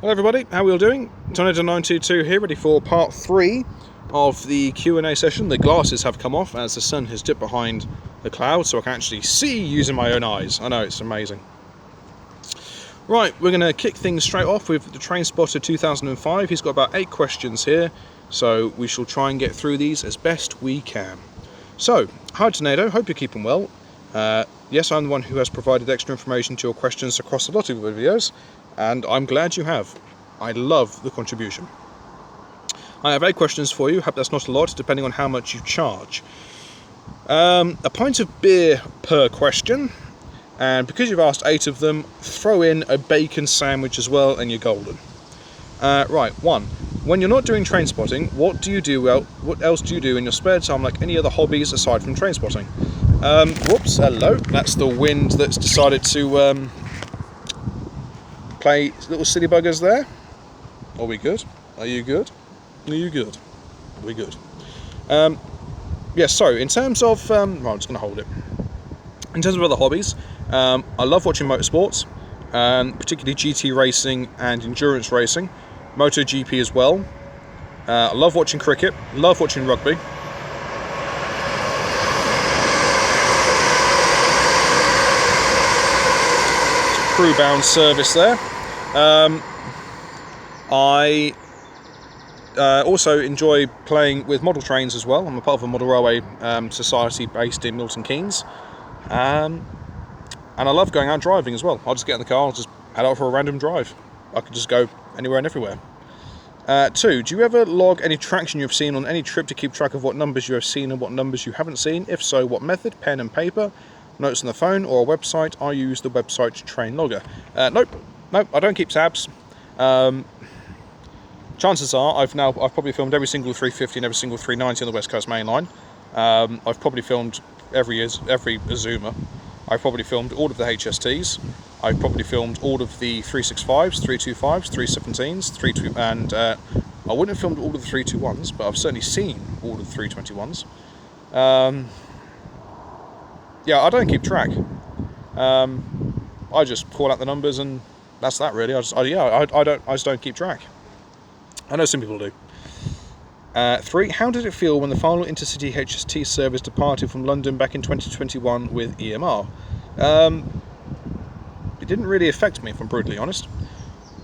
Hello everybody, how are we all doing? Tornado922 here, ready for part 3 of the Q&A session. The glasses have come off as the sun has dipped behind the clouds, so I can actually see using my own eyes. I know, it's amazing. Right, we're going to kick things straight off with the Train Spotter 2005. He's got about 8 questions here, so we shall try and get through these as best we can. So, hi Tornado, hope you're keeping well. Yes, I'm the one who has provided extra information to your questions across a lot of videos, and I'm glad you have. I love the contribution. I have 8 questions for you. Hope that's not a lot, depending on how much you charge. A pint of beer per question, and because you've asked 8 of them, throw in a bacon sandwich as well, and you're golden. Right, 1. When you're not doing train spotting, what do you do? Well, what else do you do in your spare time, like any other hobbies aside from train spotting? Whoops, hello. That's the wind that's decided to play little silly buggers there. Are we good? Are you good? Are you good? Are we good? Yes, so in terms of... well, I'm just going to hold it. In terms of other hobbies, I love watching motorsports, particularly GT racing and endurance racing. MotoGP as well. I love watching cricket, love watching rugby. Crew-bound service there. I also enjoy playing with model trains as well. I'm a part of a model railway society based in Milton Keynes. And I love going out driving as well. I'll just get in the car, I'll just head out for a random drive. I could just go anywhere and everywhere. 2, do you ever log any traction you've seen on any trip to keep track of what numbers you have seen and what numbers you haven't seen? If so, what method? Pen and paper, notes on the phone, or a website? I use the website Train Logger. Nope, I don't keep tabs. Chances are I've probably filmed every single 350 and every single 390 on the West Coast Main Line. I've probably filmed every Azuma. I've probably filmed all of the HSTs. I've probably filmed all of the 365s, 325s, 317s, and I wouldn't have filmed all of the 321s, but I've certainly seen all of the 321s. Yeah, I don't keep track. I just call out the numbers and that's that really. I just don't keep track. I know some people do. 3, how did it feel when the final intercity HST service departed from London back in 2021 with EMR? It didn't really affect me, if I'm brutally honest.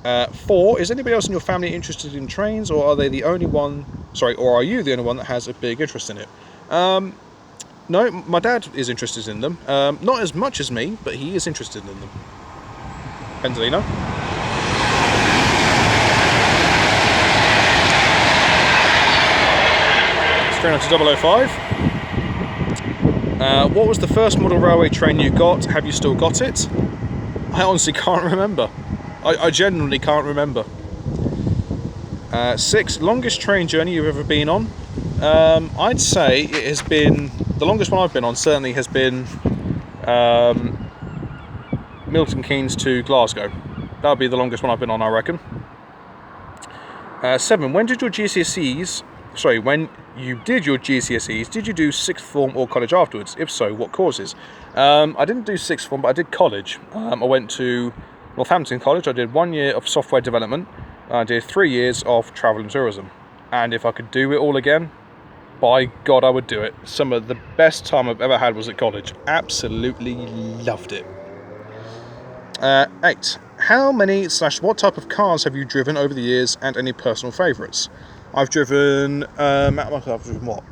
4, is anybody else in your family interested in trains, or are they the only one? Or are you the only one that has a big interest in it? No, my dad is interested in them. Not as much as me, but he is interested in them. Pendelino. It's 005. What was the first model railway train you got? Have you still got it? I honestly can't remember. I genuinely can't remember. 6, longest train journey you've ever been on? I'd say it has been, the longest one I've been on certainly has been Milton Keynes to Glasgow. That would be the longest one I've been on, I reckon. 7, when you did your GCSEs, did you do 6th form or college afterwards? If so, what courses? I didn't do 6th form, but I did college. I went to Northampton College. I did 1 year of software development. I did 3 years of travel and tourism. And if I could do it all again, by God, I would do it. Some of the best time I've ever had was at college. Absolutely loved it. 8, how many / what type of cars have you driven over the years, and any personal favourites? I've driven, what?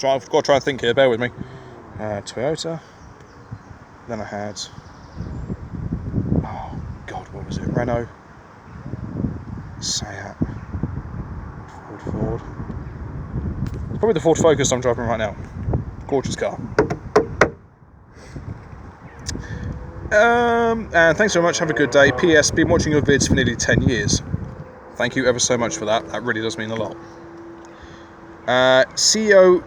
I've got to try and think here, bear with me. Toyota. Then I had, oh God, what was it? Renault. Seat. Ford. It's probably the Ford Focus I'm driving right now. Gorgeous car. And thanks very much, have a good day. PS, been watching your vids for nearly 10 years. Thank you ever so much for that. That really does mean a lot. CEO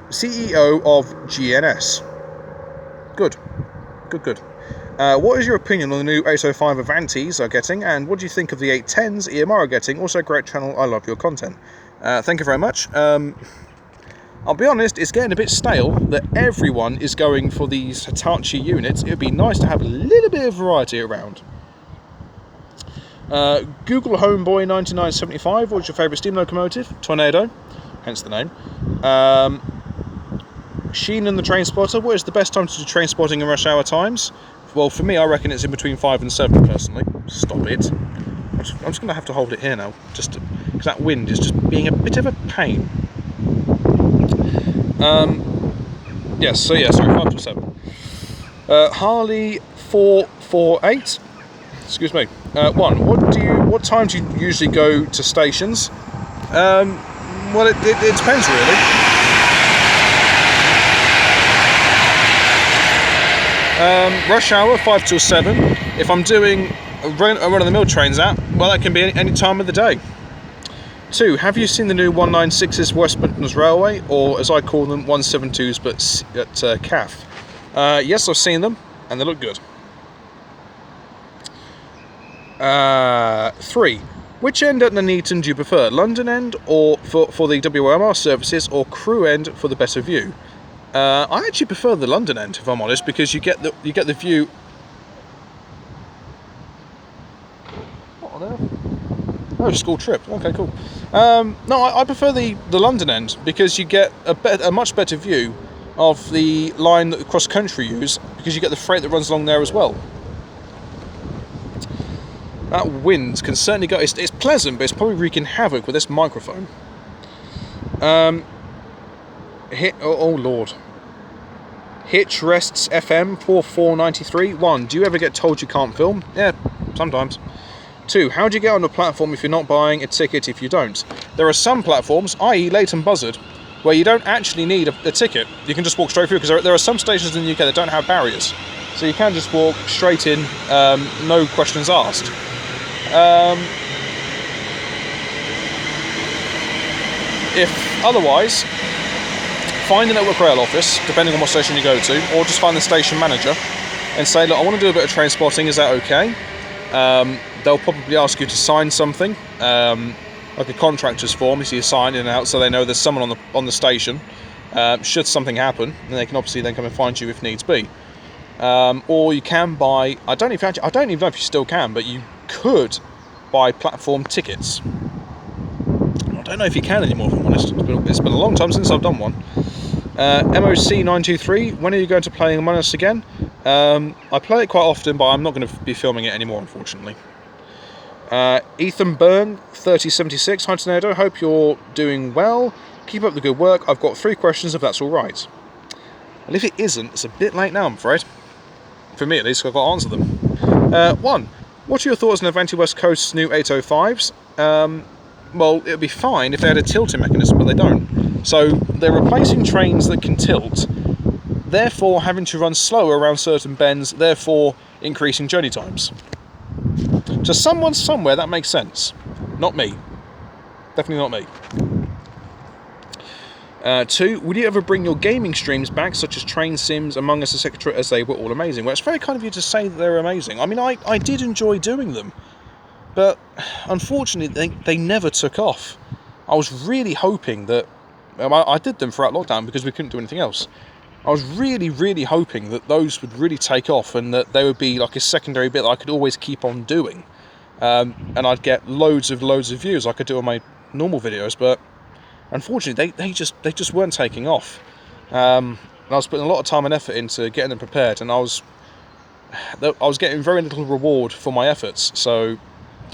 of GNS. Good. What is your opinion on the new 805 Avantis are getting, and what do you think of the 810s EMR are getting? Also, great channel. I love your content. Thank you very much. I'll be honest, it's getting a bit stale that everyone is going for these Hitachi units. It would be nice to have a little bit of variety around. Google Homeboy 9975, what's your favourite steam locomotive? Tornado, hence the name. Sheen and the Train Spotter, what is the best time to do train spotting in rush hour times? Well, for me, I reckon it's in between 5 and 7, personally. Stop it. I'm just going to have to hold it here now, just because that wind is just being a bit of a pain. Sorry, 5 to 7. Harley 448. Excuse me. 1. What time do you usually go to stations? Well, it depends really. Rush hour 5 till 7. If I'm doing a run-of-the-mill trains out, well, that can be any time of the day. 2. Have you seen the new 196s West Midlands Railway, or as I call them, 172s, but at CAF? Yes, I've seen them, and they look good. 3. Which end at Nuneaton do you prefer? London end, or for the WMR services, or Crewe end for the better view? I actually prefer the London end, if I'm honest, because you get the view. What on earth? Oh, school trip. Okay, cool. No, I prefer the London end because you get a much better view of the line that the cross country use, because you get the freight that runs along there as well. That wind can certainly go. It's pleasant, but it's probably wreaking havoc with this microphone. Oh Lord. Hitch Rests FM 4493. 1. Do you ever get told you can't film? Yeah, sometimes. 2. How do you get on a platform if you're not buying a ticket if you don't? There are some platforms, i.e. Leighton Buzzard, where you don't actually need a ticket. You can just walk straight through, because there are some stations in the UK that don't have barriers. So you can just walk straight in, no questions asked. If otherwise, find a Network Rail office, depending on what station you go to, or just find the station manager and say, look, I want to do a bit of train spotting, is that okay? They'll probably ask you to sign something, like a contractor's form, so you sign in and out so they know there's someone on the station. Should something happen, then they can obviously then come and find you if needs be. Or you can buy, I don't even know if you still can, but you could buy platform tickets. I don't know if you can anymore, if I'm honest. It's been a long time since I've done one. MOC 923, when are you going to play Among Us again? I play it quite often, but I'm not going to be filming it anymore, unfortunately. Ethan Byrne 3076, hi Tornado, hope you're doing well. Keep up the good work. I've got 3 questions, if that's all right. And if it isn't, it's a bit late now, I'm afraid. For me at least, I've got to answer them. 1. What are your thoughts on Avanti West Coast's new 805s? Well, it would be fine if they had a tilting mechanism, but they don't. So they're replacing trains that can tilt, therefore having to run slower around certain bends, therefore increasing journey times. To someone somewhere, that makes sense. Not me. Definitely not me. 2. Would you ever bring your gaming streams back, such as Train Sims, Among Us, etc., as they were all amazing? Well, it's very kind of you to say that they're amazing. I mean, I did enjoy doing them, but unfortunately, they never took off. I was really hoping that... I did them throughout lockdown because we couldn't do anything else. I was really, really hoping that those would really take off and that they would be like a secondary bit that I could always keep on doing. And I'd get loads of views like I do on my normal videos, but unfortunately they just weren't taking off. And I was putting a lot of time and effort into getting them prepared, and I was getting very little reward for my efforts, so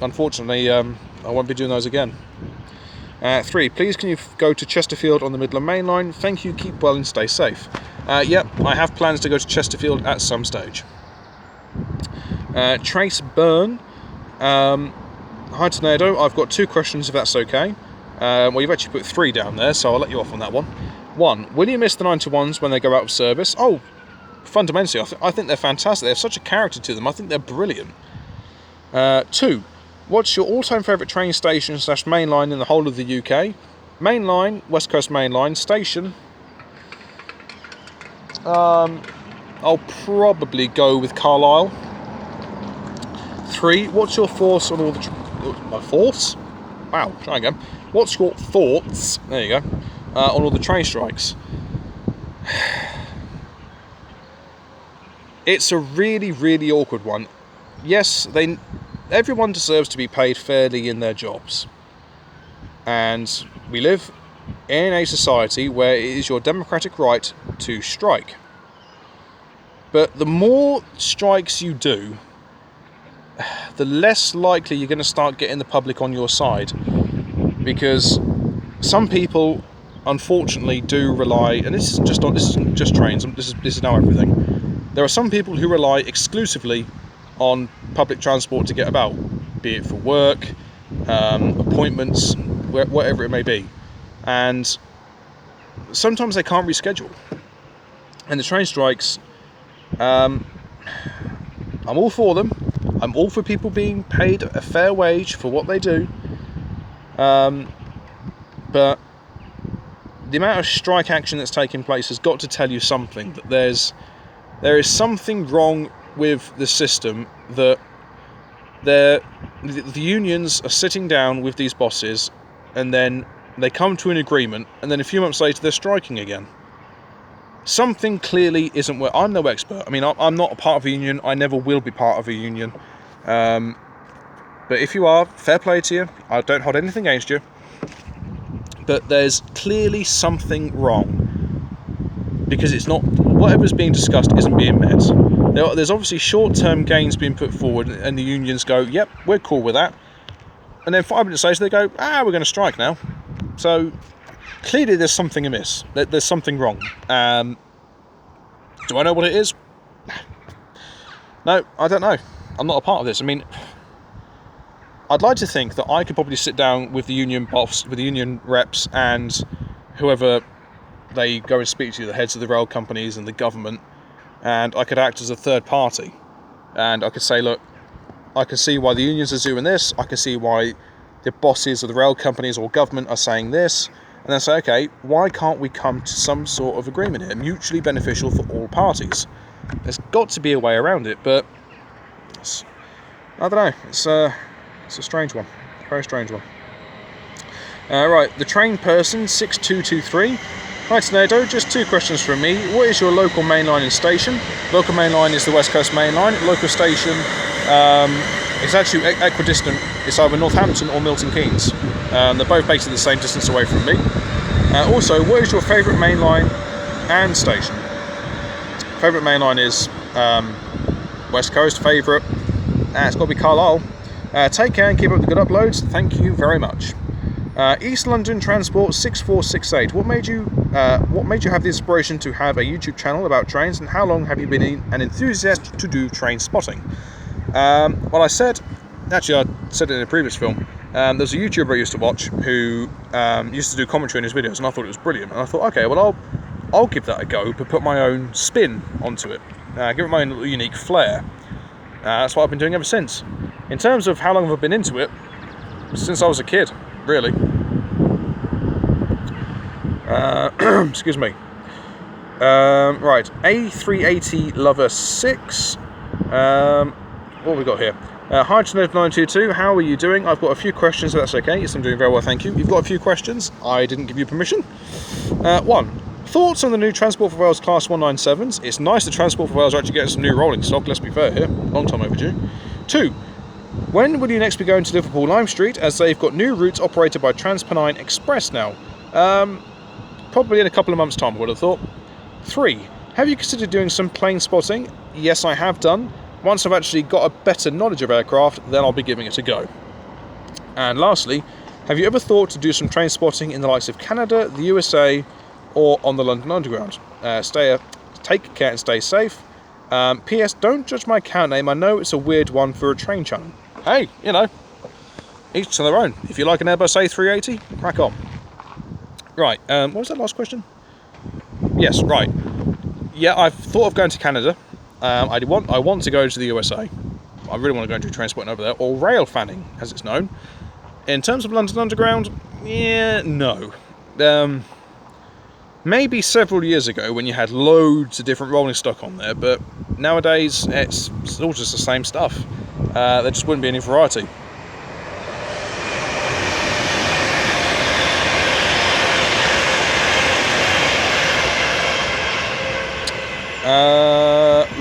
unfortunately I won't be doing those again. 3. Please can you go to Chesterfield on the Midland Main Line? Thank you, keep well and stay safe. Yep, I have plans to go to Chesterfield at some stage. Trace Byrne, hi Tornado, I've got 2 questions if that's okay. Well, you've actually put 3 down there, so I'll let you off on that one. 1. Will you miss the 9-to-1s when they go out of service? Oh, fundamentally, I think they're fantastic. They have such a character to them. I think they're brilliant. 2. What's your all-time favourite train station / main line in the whole of the UK? Main line, West Coast Main Line. Station, I'll probably go with Carlisle. 3. What's your thoughts on all the... my thoughts? Wow, try again. What's your thoughts, there you go, on all the train strikes? It's a really, really awkward one. Yes, everyone deserves to be paid fairly in their jobs. And we live in a society where it is your democratic right to strike. But the more strikes you do, the less likely you're going to start getting the public on your side. Because some people, unfortunately, do rely, and this isn't just trains, this is now everything. There are some people who rely exclusively on public transport to get about, be it for work, appointments, whatever it may be. And sometimes they can't reschedule. And the train strikes, I'm all for them. I'm all for people being paid a fair wage for what they do. But the amount of strike action that's taking place has got to tell you something, that there is something wrong with the system, that the unions are sitting down with these bosses, and then they come to an agreement, and then a few months later they're striking again. Something clearly isn't where... I'm no expert. I mean, I'm not a part of a union. I never will be part of a union. But if you are, fair play to you. I don't hold anything against you. But there's clearly something wrong. Because it's not... whatever's being discussed isn't being met. There's obviously short-term gains being put forward, and the unions go, yep, we're cool with that. And then 5 minutes later they go, we're going to strike now. So clearly there's something amiss. There's something wrong. Do I know what it is? No, I don't know. I'm not a part of this. I mean, I'd like to think that I could probably sit down with the union boss, with the union reps, and whoever they go and speak to, the heads of the rail companies and the government, and I could act as a third party. And I could say, look, I can see why the unions are doing this. I can see why the bosses of the rail companies or government are saying this. And then say, okay, why can't we come to some sort of agreement here, mutually beneficial for all parties? There's got to be a way around it, but I don't know. It's a strange one, very strange one. Right, the train person 6223. Hi Tornado, just 2 questions from me. What is your local main line and station? Local main line is the West Coast Main Line. Local station is actually equidistant. It's either Northampton or Milton Keynes. They're both basically the same distance away from me. Also, what is your favourite main line and station? Favourite main line is West Coast. Favourite, it's got to be Carlisle. Take care and keep up the good uploads. Thank you very much. East London Transport 6468. What made you have the inspiration to have a YouTube channel about trains, and how long have you been an enthusiast to do train spotting? Well, I said it in a previous film. There's a YouTuber I used to watch who used to do commentary on his videos, and I thought it was brilliant. And I thought, okay, well, I'll give that a go, but put my own spin onto it, give it my own little unique flair. That's what I've been doing ever since. In terms of how long have I been into it, since I was a kid, really. Excuse me. Right, A380 Lover 6. What have we got here? Hi Tornado922, how are you doing? I've got a few questions, if that's okay. Yes, I'm doing very well, thank you. You've got a few questions. I didn't give you permission. 1. Thoughts on the new Transport for Wales Class 197s? It's nice that Transport for Wales are actually getting some new rolling stock, let's be fair here. Long time overdue. 2. When will you next be going to Liverpool Lime Street, as they've got new routes operated by TransPennine Express now? Probably in a couple of months' time, I would have thought. 3. Have you considered doing some plane spotting? Yes, I have done. Once I've actually got a better knowledge of aircraft, then I'll be giving it a go. And lastly, have you ever thought to do some train spotting in the likes of Canada, the USA, or on the London Underground? Take care and stay safe. P.S. Don't judge my account name. I know it's a weird one for a train channel. Hey, you know, each to their own. If you like an Airbus A380, crack on. Right, what was that last question? Yes, right. Yeah, I've thought of going to Canada. I want to go to the USA. I really want to go and do transport over there, or rail fanning, as it's known. In terms of London Underground, yeah, no. Maybe several years ago when you had loads of different rolling stock on there, but nowadays it's all just the same stuff. There just wouldn't be any variety.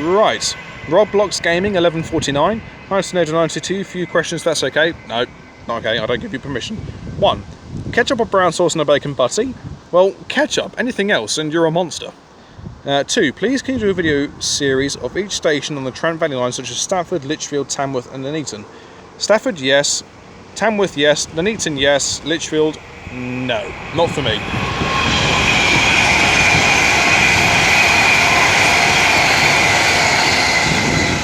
Right, Rob Blocks Gaming 1149. Hi, Tornado 92. Few questions, that's okay. No, not okay. I don't give you permission. 1. Ketchup or brown sauce on a bacon butty? Well, ketchup. Anything else, and you're a monster. 2. Please can you do a video series of each station on the Trent Valley line, such as Stafford, Lichfield, Tamworth, and Nuneaton? Stafford, yes. Tamworth, yes. Nuneaton, yes. Lichfield, no. Not for me.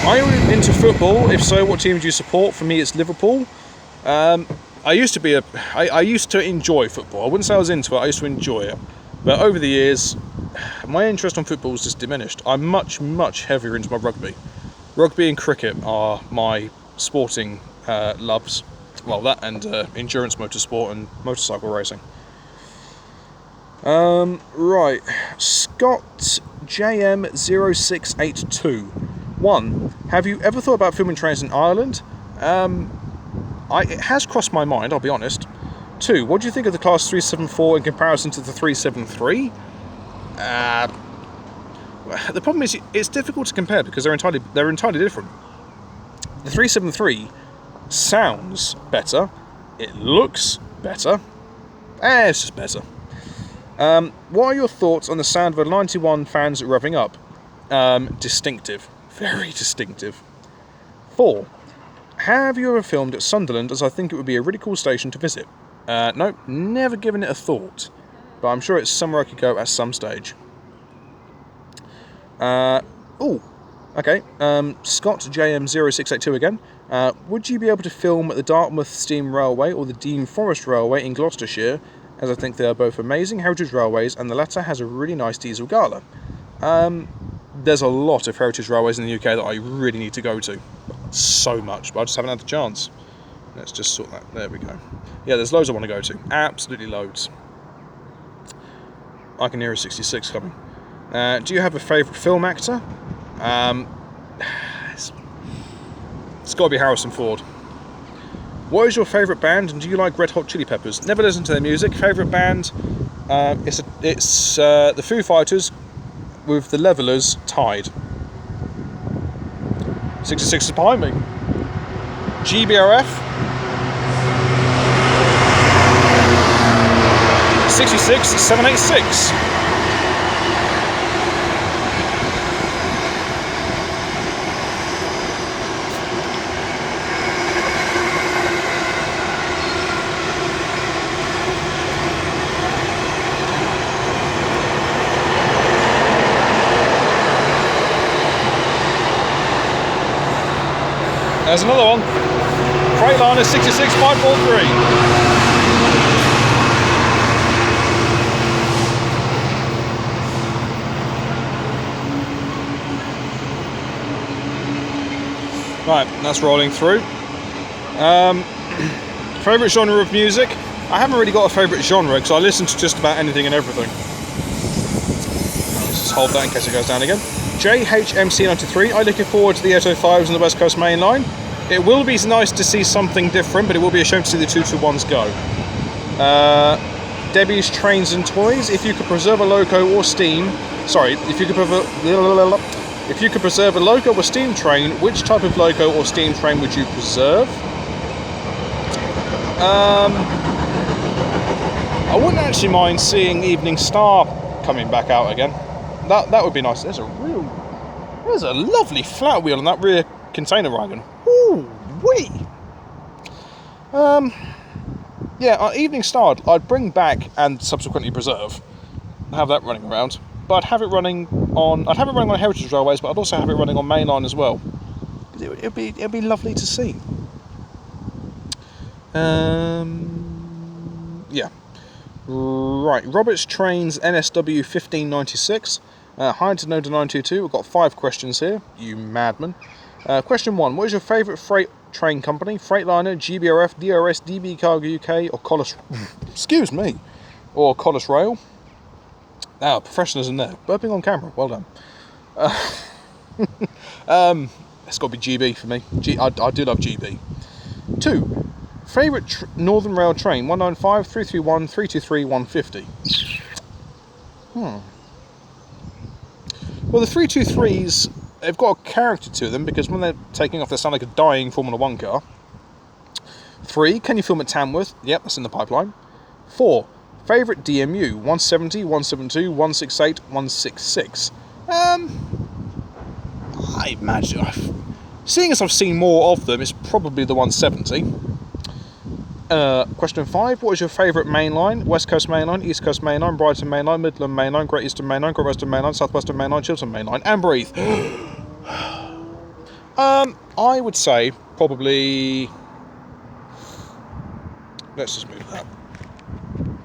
Are you into football? If so, what team do you support? For me, it's Liverpool. I used to enjoy football. I wouldn't say I was into it. I used to enjoy it. But over the years, my interest on football has just diminished. I'm much, much heavier into my rugby. Rugby and cricket are my sporting loves. Well, that and endurance motorsport and motorcycle racing. Right. Scott JM0682. 1. Have you ever thought about filming trains in Ireland? It has crossed my mind, I'll be honest. 2. What do you think of the Class 374 in comparison to the 373? The problem is it's difficult to compare because they're entirely different. The 373 sounds better, it looks better, it's just better. What are your thoughts on the sound of a 91 fans revving up? Distinctive. Very distinctive. 4. Have you ever filmed at Sunderland, as I think it would be a really cool station to visit? No, never given it a thought, but I'm sure it's somewhere I could go at some stage. Okay. Scott JM0682 again. Would you be able to film at the Dartmouth Steam Railway or the Dean Forest Railway in Gloucestershire, as I think they are both amazing heritage railways, and the latter has a really nice diesel gala? There's a lot of heritage railways in the UK that I really need to go to. So much, but I just haven't had the chance. Let's just sort that. There we go. Yeah, there's loads I want to go to. Absolutely loads. I can hear a 66 coming. Do you have a favourite film actor? It's got to be Harrison Ford. What is your favourite band, and do you like Red Hot Chili Peppers? Never listened to their music. Favourite band? It's the Foo Fighters with the Levelers, Tide. 66 is behind me. GBRF. 66 786. There's another one. Freightliner 66543. Right, that's rolling through. Favourite genre of music? I haven't really got a favourite genre because I listen to just about anything and everything. Let's just hold that in case it goes down again. JHMC93, I'm looking forward to the 805s on the West Coast Main Line. It will be nice to see something different, but it will be a shame to see the 221s go. Debbie's Trains and Toys, if you could preserve a loco or steam... Sorry, if you could preserve a loco or steam train, which type of loco or steam train would you preserve? I wouldn't actually mind seeing Evening Star coming back out again. That would be nice. There's a lovely flat wheel on that rear container wagon. Ooh wee. Yeah, Evening Star I'd bring back and subsequently preserve. Have that running around. But I'd have it running on heritage railways, but I'd also have it running on mainline as well. It'd be lovely to see. Yeah. Right, Roberts Trains NSW 1596. Hi to Noda 922. We've got 5 questions here, you madman. Question 1. What is your favourite freight train company? Freightliner, GBRF, DRS, DB Cargo UK, or Collis... Excuse me. Or Collis Rail? Ah, professionalism there. Burping on camera. Well done. It's got to be GB for me. I do love GB. 2. Favourite Northern Rail train? 195, 331, 323, 150. Well, the 323s they've got a character to them, because when they're taking off, they sound like a dying Formula 1 car. 3, can you film at Tamworth? Yep, that's in the pipeline. 4, favourite DMU, 170, 172, 168, 166. I imagine, seeing as I've seen more of them, it's probably the 170. Question 5, what is your favourite main line? West Coast main line, East Coast main line, Brighton main line, Midland main line, Great Eastern main line, Great Western main line, South Western main line, Chiltern main line, and breathe. I would say probably... Let's just move that.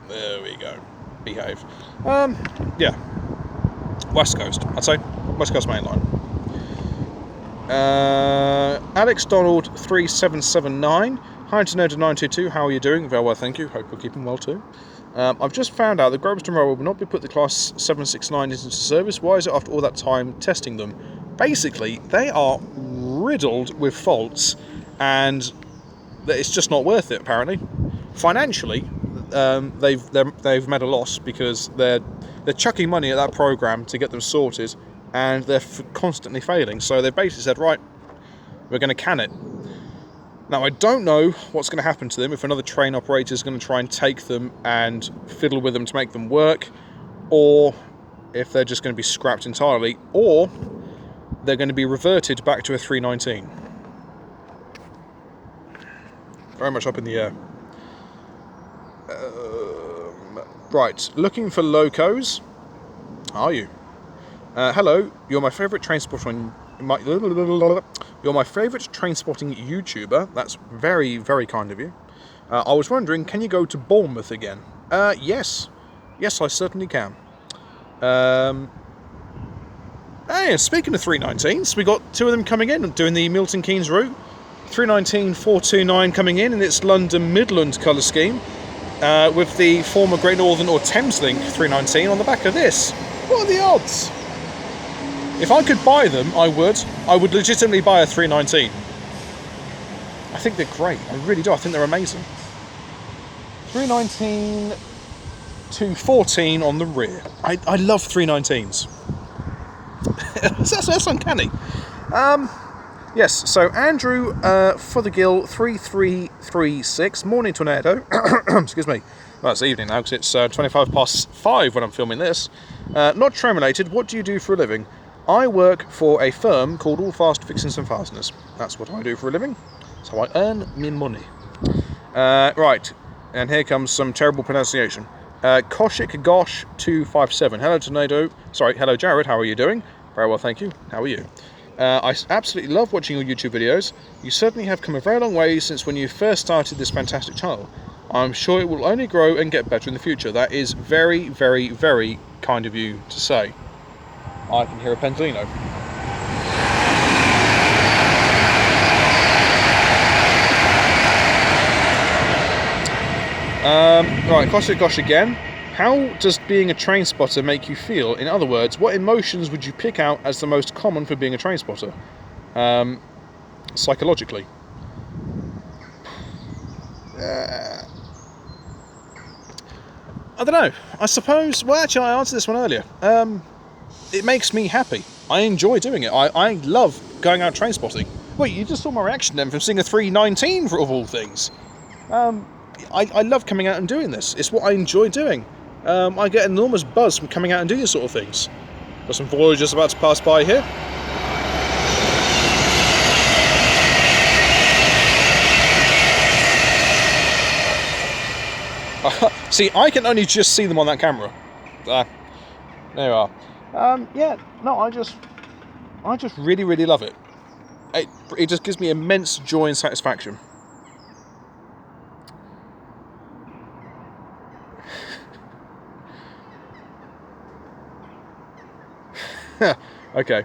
There we go. Behave. Yeah. West Coast, I'd say. West Coast main line. Alex Donald 3779. Hi to Noda 922. How are you doing? Very well, thank you. Hope you're keeping well too. I've just found out that Grobston Railway will not be put the Class 769 into service. Why is it after all that time testing them? Basically, they are riddled with faults, and it's just not worth it. Apparently, financially, they've made a loss because they're chucking money at that program to get them sorted, and they're constantly failing. So they've basically said, right, we're going to can it. Now, I don't know what's going to happen to them, if another train operator is going to try and take them and fiddle with them to make them work, or if they're just going to be scrapped entirely, or they're going to be reverted back to a 319. Very much up in the air. Right, looking for locos. Are you? Hello, you're my favourite train spotting. You're my favourite train spotting YouTuber. That's very, very kind of you. I was wondering, can you go to Bournemouth again? Yes. Yes, I certainly can. Hey, speaking of 319s, we got 2 of them coming in, doing the Milton Keynes route. 319 429 coming in its London Midland colour scheme, with the former Great Northern or Thameslink 319 on the back of this. What are the odds? If I could buy them, I would legitimately buy a 319. I think they're great. I really do. I think they're amazing. 319 214 on the rear. I love 319s. that's uncanny. Yes, so Andrew Fothergill 3336. Morning, Tornado. Excuse me. Well, it's evening now because it's 5:25 when I'm filming this. Not train related. What do you do for a living? I work for a firm called All Fast Fixings and Fasteners. That's what I do for a living. So I earn me money. Right, and here comes some terrible pronunciation. Koshik Gosh 257. Hello, Tornado. Sorry, hello, Jared. How are you doing? Very well, thank you. How are you? I absolutely love watching your YouTube videos. You certainly have come a very long way since when you first started this fantastic channel. I'm sure it will only grow and get better in the future. That is very, very, very kind of you to say. I can hear a Pendolino. Right, Koshik Gosh again. How does being a train spotter make you feel? In other words, what emotions would you pick out as the most common for being a train spotter? Psychologically. I don't know. I suppose... Well, actually, I answered this one earlier. It makes me happy. I enjoy doing it. I love going out train spotting. Wait, you just saw my reaction then from seeing a 319 of all things. I love coming out and doing this. It's what I enjoy doing. I get an enormous buzz from coming out and doing this sort of things. Got some Voyagers about to pass by here. See, I can only just see them on that camera. There you are. Yeah, no, I just really, really love it. It just gives me immense joy and satisfaction. Okay,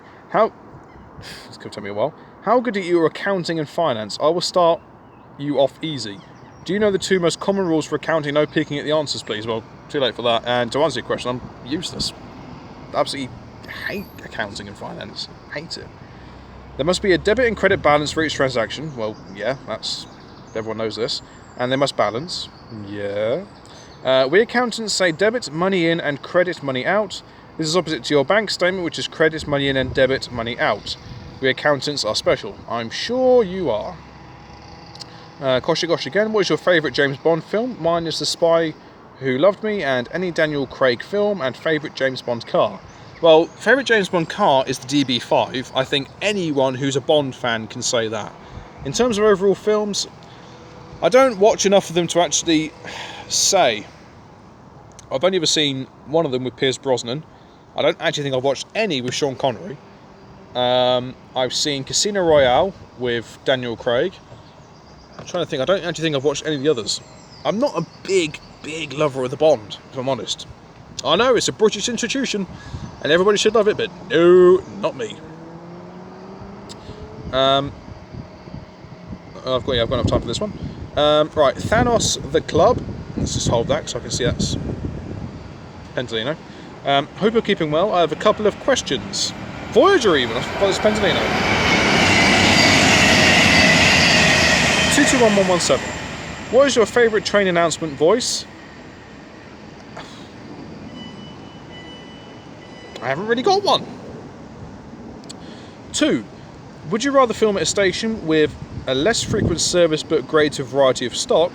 this could take me a while. How good are you at accounting and finance? I will start you off easy. Do you know the 2 most common rules for accounting? No peeking at the answers, please. Well, too late for that. And to answer your question, I'm useless. Absolutely hate accounting and finance. Hate it. There must be a debit and credit balance for each transaction. Well, yeah, everyone knows this. And they must balance. Yeah. We accountants say debit money in and credit money out. This is opposite to your bank statement, which is credit money in and debit money out. We accountants are special. I'm sure you are. Kosher Gosh again. What is your favourite James Bond film? Mine is The Spy Who Loved Me and any Daniel Craig film, and favourite James Bond car. Well, favourite James Bond car is the DB5. I think anyone who's a Bond fan can say that. In terms of overall films, I don't watch enough of them to actually say. I've only ever seen one of them with Pierce Brosnan. I don't actually think I've watched any with Sean Connery. I've seen Casino Royale with Daniel Craig. I'm trying to think. I don't actually think I've watched any of the others. I'm not a big lover of the Bond, if I'm honest. I know it's a British institution and everybody should love it, but no, not me. I've got enough time for this one. Right, Thanos the Club. Let's just hold that so I can see that's Pentalino. Hope you're keeping well. I have a couple of questions. Voyager even, I thought it's Pentalino. 221117. What is your favourite train announcement voice? I haven't really got one. 2. Would you rather film at a station with a less frequent service but greater variety of stock,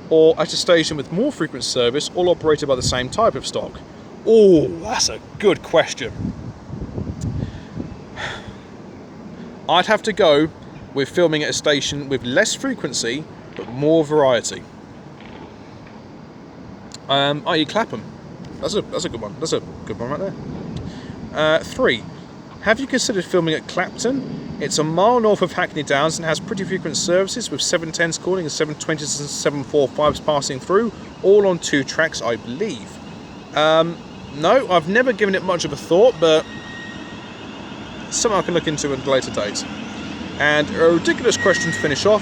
or at a station with more frequent service, all operated by the same type of stock? Oh, that's a good question. I'd have to go with filming at a station with less frequency but more variety. i.e. Clapham. That's a good one. That's a good one right there. 3. Have you considered filming at Clapton? It's a mile north of Hackney Downs and has pretty frequent services with 710s calling and 720s and 745s passing through, all on 2 tracks, I believe. No, I've never given it much of a thought, but something I can look into at a later date. And a ridiculous question to finish off.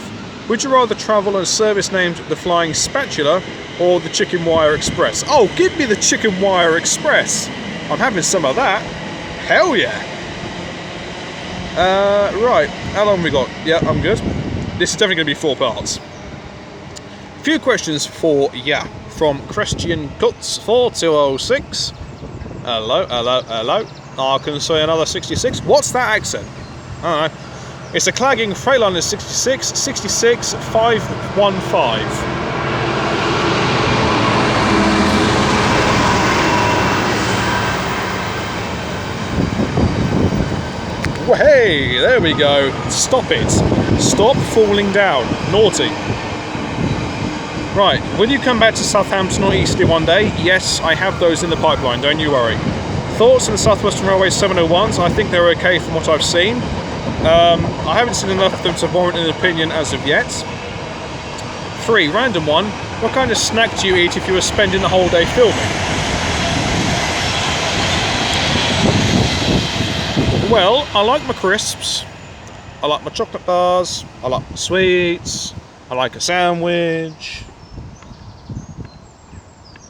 Would you rather travel on a service named the Flying Spatula or the Chicken Wire Express? Oh, give me the Chicken Wire Express! I'm having some of that. Hell yeah! Right, how long have we got? Yeah, I'm good. This is definitely going to be 4 parts. Few questions for ya from Christian Cuts 4206. Hello. I can say another 66. What's that accent? I don't know. It's a clagging Freightliner 66 515. Well, hey, there we go. Stop it. Stop falling down. Naughty. Right, will you come back to Southampton or Eastleigh one day? Yes, I have those in the pipeline, don't you worry. Thoughts on the South Western Railway 701s? I think they're okay from what I've seen. I haven't seen enough of them to warrant an opinion as of yet. 3, random one. What kind of snack do you eat if you were spending the whole day filming? Well, I like my crisps, I like my chocolate bars, I like my sweets, I like a sandwich.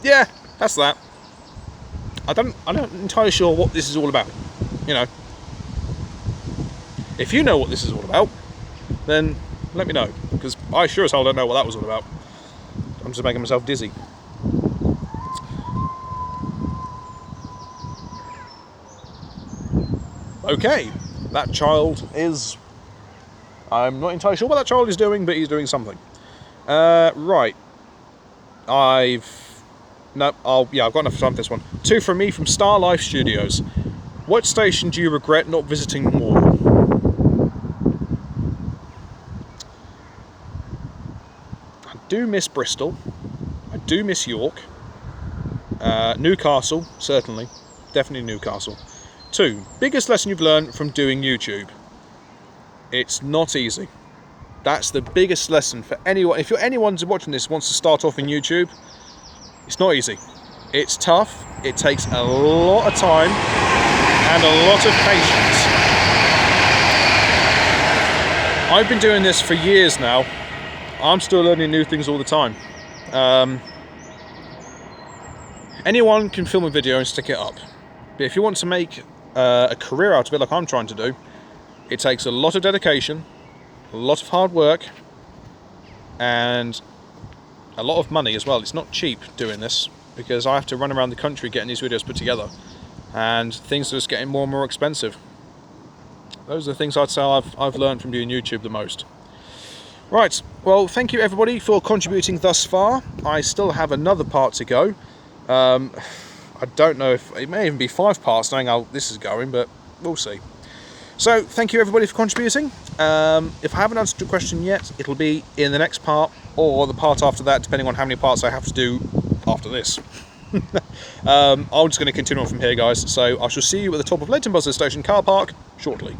Yeah, that's that. I'm not entirely sure what this is all about, you know. If you know what this is all about, then let me know, because I sure as hell don't know what that was all about. I'm just making myself dizzy. Okay, that child is... I'm not entirely sure what that child is doing, but he's doing something. Right. I've got enough time for this one. 2 from me from Star Life Studios. What station do you regret not visiting more? I do miss Bristol. I do miss York. Newcastle, certainly. Definitely Newcastle. 2, biggest lesson you've learned from doing YouTube. It's not easy. That's the biggest lesson for anyone. If anyone watching this wants to start off in YouTube, it's not easy. It's tough. It takes a lot of time and a lot of patience. I've been doing this for years now. I'm still learning new things all the time. Anyone can film a video and stick it up. But if you want to make a career out of it like I'm trying to do, it takes a lot of dedication, a lot of hard work, and a lot of money as well. It's not cheap doing this, because I have to run around the country getting these videos put together. and things are just getting more and more expensive. Those are the things I'd say I've learned from doing YouTube the most. Right, well, thank you everybody for contributing thus far. I still have another part to go. I don't know if it may even be 5 parts knowing how this is going, but we'll see. So thank you everybody for contributing. If I haven't answered your question yet, it'll be in the next part or the part after that, depending on how many parts I have to do after this. I'm just going to continue on from here, guys, so I shall see you at the top of Leighton Buzzard Station car park shortly.